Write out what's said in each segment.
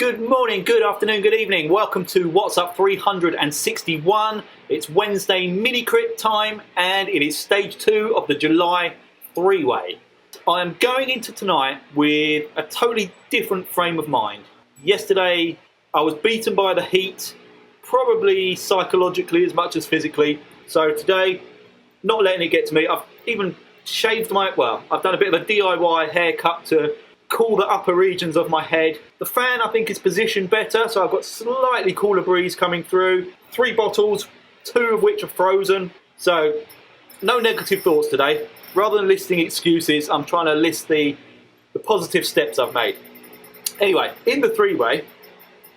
Good morning, good afternoon, good evening. Welcome to What's Up 361. It's Wednesday MINICRIT time and it is stage 2 of the July three-way. I'm going into tonight with a totally different frame of mind. Yesterday I was beaten by the heat, probably psychologically as much as physically. So today, not letting it get to me. I've even shaved I've done a bit of a DIY haircut to cool the upper regions of my head. The fan, I think, is positioned better, so I've got slightly cooler breeze coming through. 3 bottles, 2 of which are frozen. So, no negative thoughts today. Rather than listing excuses, I'm trying to list the positive steps I've made. Anyway, in the three-way,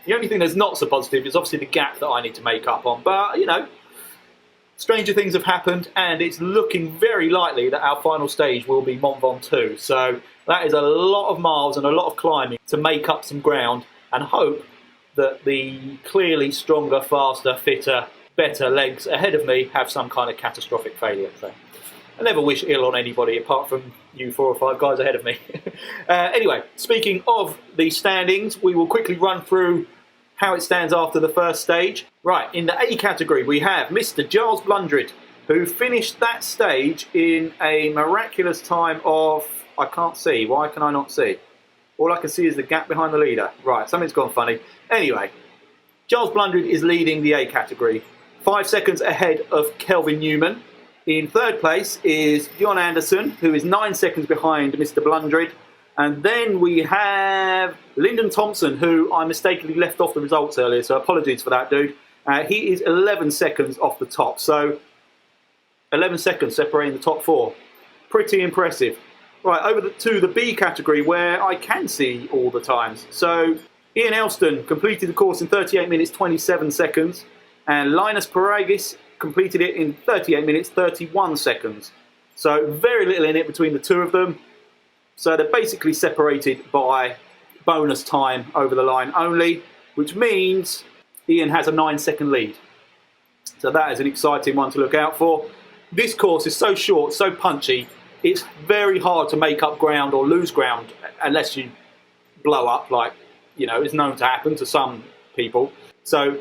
the only thing that's not so positive is obviously the gap that I need to make up on. But, you know, stranger things have happened, and it's looking very likely that our final stage will be Mont Ventoux. So that is a lot of miles and a lot of climbing to make up some ground and hope that the clearly stronger, faster, fitter, better legs ahead of me have some kind of catastrophic failure. So I never wish ill on anybody apart from you 4 or 5 guys ahead of me. Anyway, speaking of the standings, we will quickly run through how it stands after the first stage. Right, in the A category we have Mr. Giles Blundred, who finished that stage in a miraculous time of, I can't see, why can I not see? All I can see is the gap behind the leader. Right, something's gone funny. Anyway, Giles Blundred is leading the A category, 5 seconds ahead of Kelvin Newman. In third place is John Anderson, who is 9 seconds behind Mr. Blundred. And then we have Lyndon Thompson, who I mistakenly left off the results earlier, so apologies for that, dude. He is 11 seconds off the top, so 11 seconds separating the top 4. Pretty impressive. Right, over to the B category, where I can see all the times. So Ian Elston completed the course in 38 minutes 27 seconds, and Linus Paragis completed it in 38 minutes 31 seconds. So very little in it between the two of them. So they're basically separated by bonus time over the line only, which means Ian has a 9-second lead. So that is an exciting one to look out for. This course is so short, so punchy, it's very hard to make up ground or lose ground unless you blow up, like, you know, is known to happen to some people. So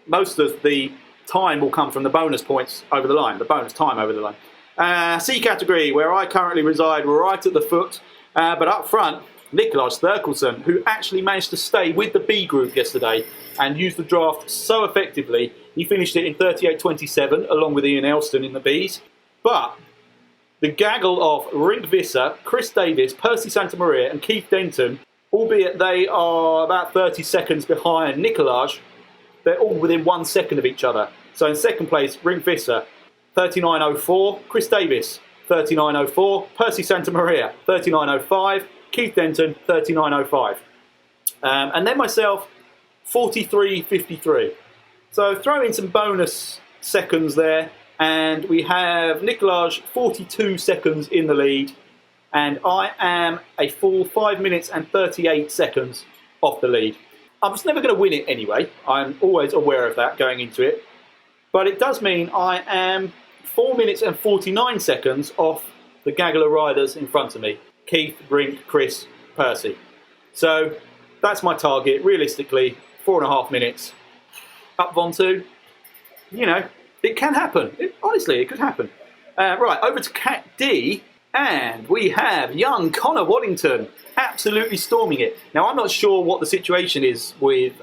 most of the time will come from the bonus points over the line, the bonus time over the line. C category, where I currently reside, right at the foot. But up front, Nikolaj Thurkelson, who actually managed to stay with the B group yesterday and used the draft so effectively. He finished it in 38.27, along with Ian Elston in the Bs. But the gaggle of Rink Visser, Chris Davis, Percy Santamaria and Keith Denton, albeit they are about 30 seconds behind Nikolaj, they're all within 1 second of each other. So in second place, Rink Visser, 39.04, Chris Davis, 39.04, Percy Santamaria, 39.05, Keith Denton, 39.05. And then myself, 43.53. So throw in some bonus seconds there, and we have Nikolaj 42 seconds in the lead, and I am a full 5 minutes and 38 seconds off the lead. I was never going to win it anyway. I'm always aware of that going into it. But it does mean I am 4 minutes and 49 seconds off the gaggle of riders in front of me. Keith, Brink, Chris, Percy. So that's my target. Realistically, 4.5 minutes. Up Ventoux, you know, it can happen. Honestly, it could happen. Right, over to Cat D. And we have young Connor Waddington absolutely storming it. Now, I'm not sure what the situation is with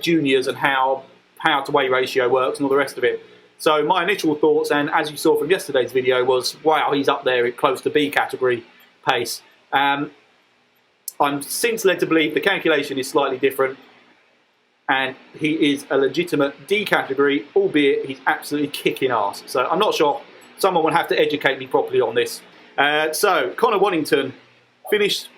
juniors and how power-to-weight ratio works and all the rest of it. So my initial thoughts, and as you saw from yesterday's video, was, wow, he's up there at close to B category pace. I'm since led to believe the calculation is slightly different, and he is a legitimate D category, albeit he's absolutely kicking ass. So I'm not sure. Someone will have to educate me properly on this. So Connor Waddington finished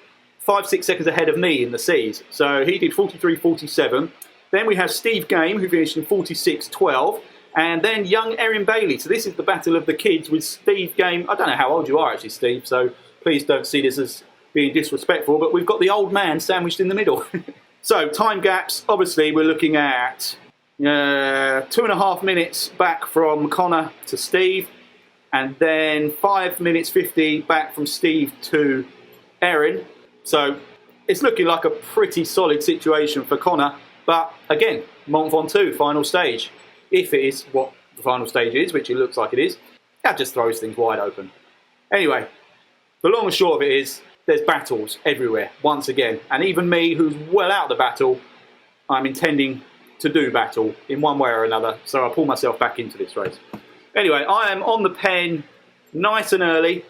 5-6 seconds ahead of me in the Cs. So he did 43.47. Then we have Steve Game, who finished in 46.12. And then young Erin Bailey. So this is the battle of the kids with Steve Game. I don't know how old you are actually, Steve, so please don't see this as being disrespectful, but we've got the old man sandwiched in the middle. So time gaps, obviously we're looking at 2.5 minutes back from Connor to Steve, and then 5 minutes 50 back from Steve to Erin. So it's looking like a pretty solid situation for Connor. But again, Mont Ventoux, final stage. If it is what the final stage is, which it looks like it is, that just throws things wide open. Anyway, the long and short of it is, there's battles everywhere, once again. And even me, who's well out of the battle, I'm intending to do battle in one way or another. So I'll pull myself back into this race. Anyway, I am on the pen nice and early.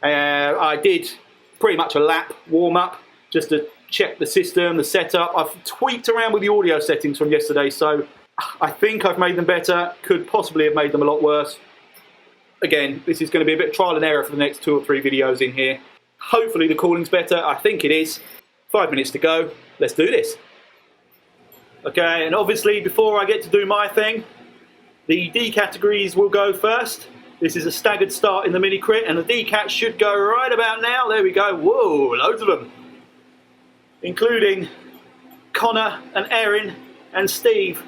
I did pretty much a lap warm-up just to check the system, the setup. I've tweaked around with the audio settings from yesterday, so I think I've made them better. Could possibly have made them a lot worse. Again, this is going to be a bit of trial and error for the next 2 or 3 videos in here. Hopefully the calling's better. I think it is. 5 minutes to go. Let's do this. Okay, and obviously before I get to do my thing, the D categories will go first. This is a staggered start in the MINICRIT, and the D cat should go right about now. There we go. Whoa, loads of them. Including Connor and Erin and Steve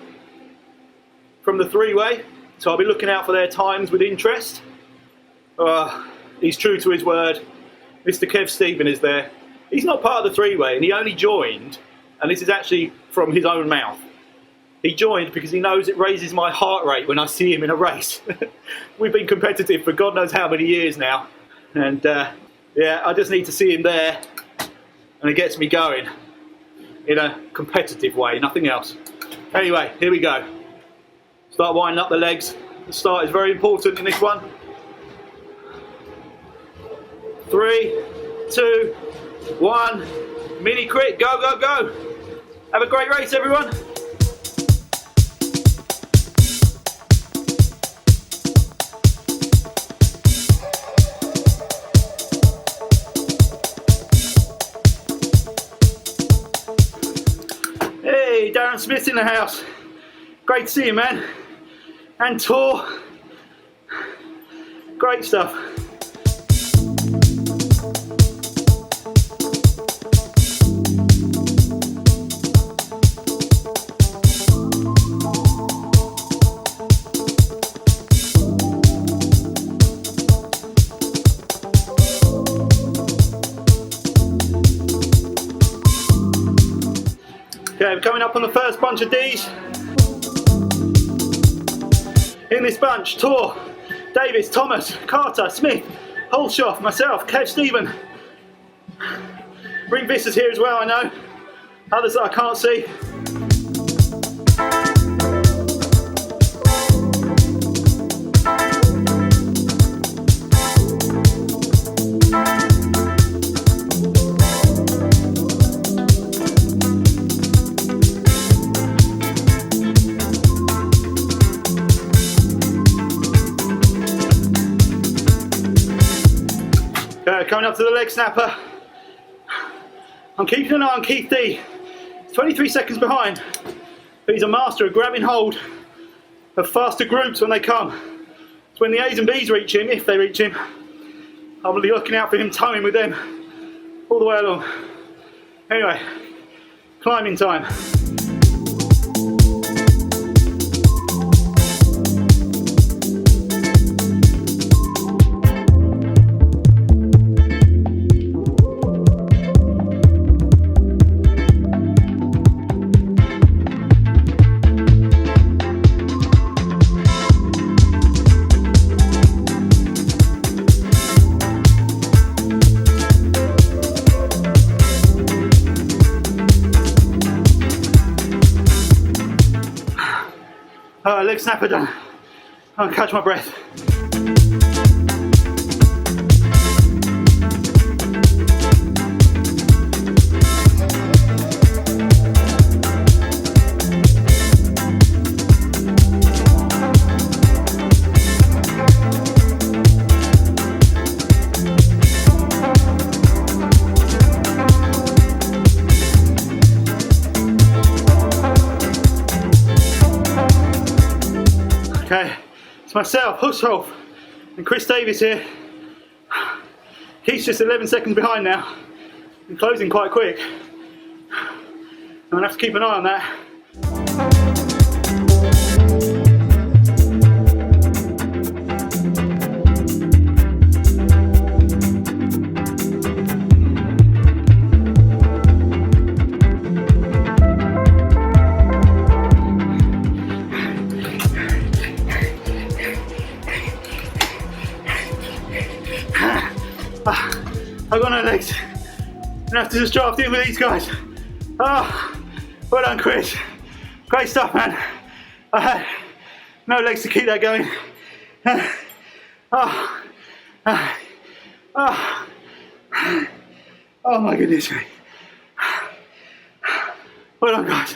from the 3-way. So I'll be looking out for their times with interest. He's true to his word. Mr. Kev Stephen is there. He's not part of the 3-way, and he only joined, and this is actually from his own mouth. He joined because he knows it raises my heart rate when I see him in a race. We've been competitive for God knows how many years now. And yeah, I just need to see him there, and it gets me going in a competitive way, nothing else. Anyway, here we go. Start winding up the legs. The start is very important in this one. 3, 2, 1. MINICRIT, go, go, go. Have a great race, everyone. Hey, Darren Smith's in the house. Great to see you, man. And Tor. Great stuff. Okay, we're coming up on the first bunch of Ds. In this bunch, Tor, Davis, Thomas, Carter, Smith, Holshoff, myself, Kev Stephen. Ring Visser's here as well, I know. Others that I can't see. Coming up to the leg snapper. I'm keeping an eye on Keith D. 23 seconds behind, but he's a master of grabbing hold of faster groups when they come. So when the A's and B's reach him, if they reach him, I'll be looking out for him towing with them all the way along. Anyway, climbing time. Leg snapper done. I'll catch my breath. Okay, it's myself, Husholf, and Chris Davis here. Keith's just 11 seconds behind now. I'm closing quite quick. I'm gonna have to keep an eye on that. gonna have to just draft in with these guys. Oh, well done, Chris. Great stuff, man. I had no legs to keep that going. Oh my goodness me. Well done, guys.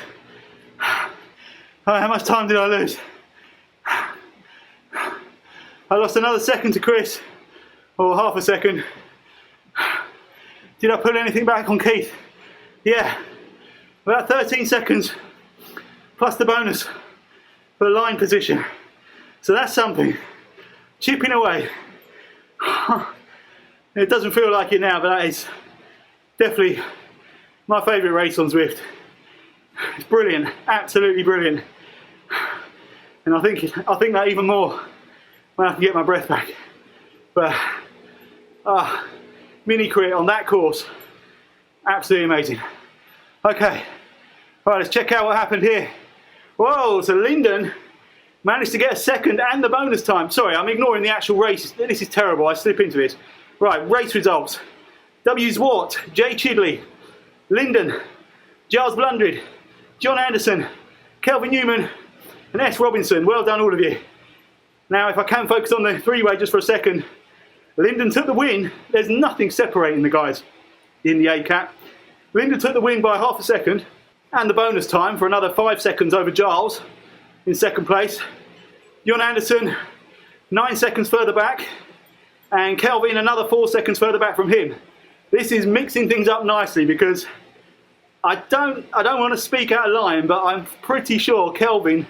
How much time did I lose? I lost another second to Chris, or half a second. Did I put anything back on Keith? Yeah, about 13 seconds plus the bonus for the line position. So that's something. Chipping away. It doesn't feel like it now, but that is definitely my favourite race on Zwift. It's brilliant, absolutely brilliant. And I think that even more when I can get my breath back. But MINICRIT on that course, absolutely amazing. Okay, right, let's check out what happened here. Whoa, so Lyndon managed to get a second and the bonus time. Sorry, I'm ignoring the actual race. This is terrible, I slip into this. Right, race results. W. Zwart, Jay Chidley, Lyndon, Giles Blundred, John Anderson, Kelvin Newman, and S. Robinson. Well done, all of you. Now, if I can focus on the three-way just for a second. Lyndon took the win. There's nothing separating the guys in the A-cap. Lyndon took the win by half a second and the bonus time for another 5 seconds over Giles in second place. John Anderson, 9 seconds further back, and Kelvin another 4 seconds further back from him. This is mixing things up nicely because I don't want to speak out of line, but I'm pretty sure Kelvin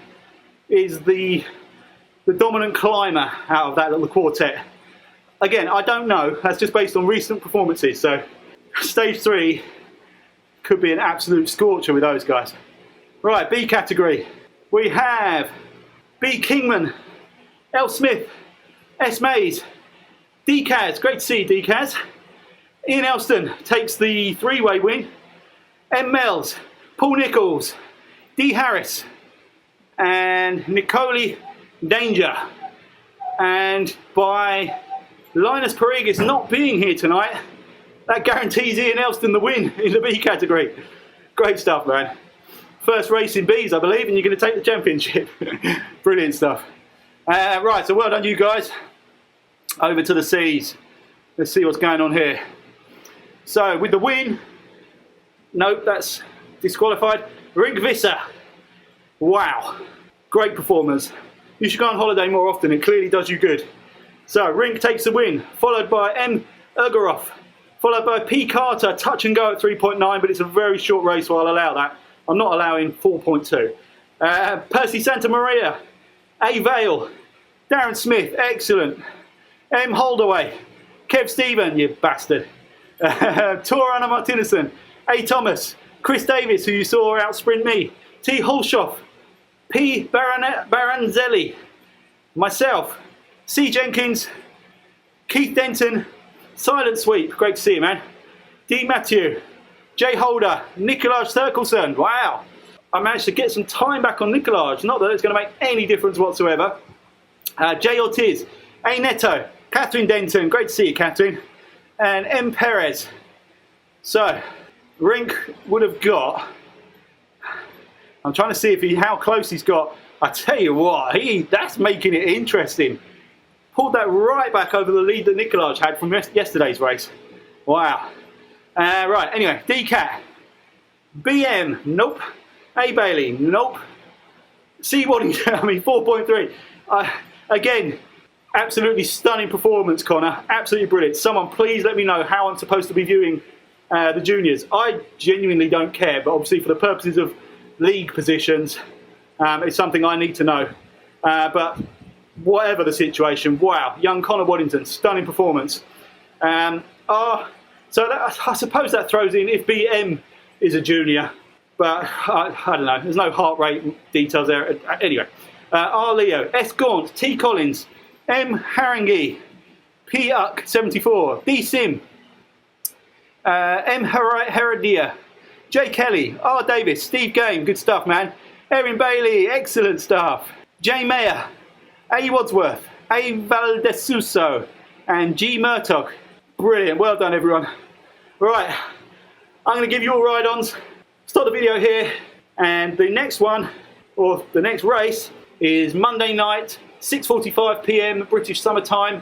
is the dominant climber out of that little quartet. Again, I don't know. That's just based on recent performances. So stage 3 could be an absolute scorcher with those guys. Right, B category. We have B Kingman, L Smith, S Mays, D Kaz. Great to see you, D Kaz. Ian Elston takes the three-way win. M Mells, Paul Nichols, D Harris, and Nicole Danger. And by Linus Perigas not being here tonight, that guarantees Ian Elston the win in the B category. Great stuff, man. First race in Bs, I believe, and you're going to take the championship. Brilliant stuff. Right, so well done, you guys. Over to the Cs. Let's see what's going on here. So, with the win, nope, that's disqualified. Rink Visser. Wow. Great performers. You should go on holiday more often. It clearly does you good. So, Rink takes the win, followed by M. Ergaroff, followed by P. Carter, touch and go at 3.9, but it's a very short race, so I'll allow that. I'm not allowing 4.2. Percy Santa Maria, A. Vale, Darren Smith, excellent. M. Holdaway, Kev Stephen, you bastard. Tor Anna Martinison, A. Thomas, Chris Davis, who you saw out sprint me, T. Hulshoff, P. Baranzelli, myself, C. Jenkins, Keith Denton, Silent Sweep, great to see you, man. D. Matthew, J. Holder, Nikolaj Thurkelson, wow. I managed to get some time back on Nikolaj, not that it's going to make any difference whatsoever. J. Ortiz, A. Neto, Catherine Denton, great to see you, Catherine, and M. Perez. So, Rink would have got, I'm trying to see if how close he's got. I tell you what, that's making it interesting. Pulled that right back over the lead that Nikolaj had from yesterday's race. Wow. Right, anyway, DCAT. BM, nope. A. Bailey, nope. C. Waddington, I mean 4.3. Again, absolutely stunning performance, Connor. Absolutely brilliant. Someone please let me know how I'm supposed to be viewing the juniors. I genuinely don't care, but obviously for the purposes of league positions, it's something I need to know. But whatever the situation, wow, young Connor Waddington, stunning performance. So I suppose that throws in if BM is a junior, but I don't know, there's no heart rate details there. Anyway, R. Leo, S. Gaunt, T. Collins, M. Harangi, P. Uck 74, D. Sim, M. Heredia, J. Kelly, R. Davis, Steve Game, good stuff, man. Erin Bailey, excellent stuff. J. Mayer, A. Wadsworth, A. Valdesuso, and G. Murtock. Brilliant, well done everyone. Right, I'm going to give you all ride-ons. Stop the video here, and the next one, or the next race, is Monday night, 6:45 PM British Summer Time,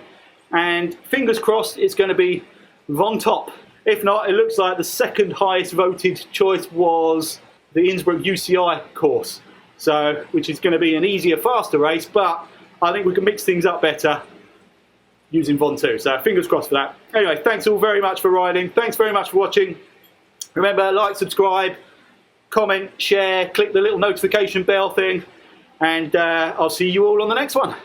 and fingers crossed it's going to be Von Top. If not, it looks like the second highest voted choice was the Innsbruck UCI course, so which is going to be an easier, faster race, but I think we can mix things up better using Von 2, so fingers crossed for that. Anyway, thanks all very much for riding. Thanks very much for watching. Remember, like, subscribe, comment, share, click the little notification bell thing, and I'll see you all on the next one.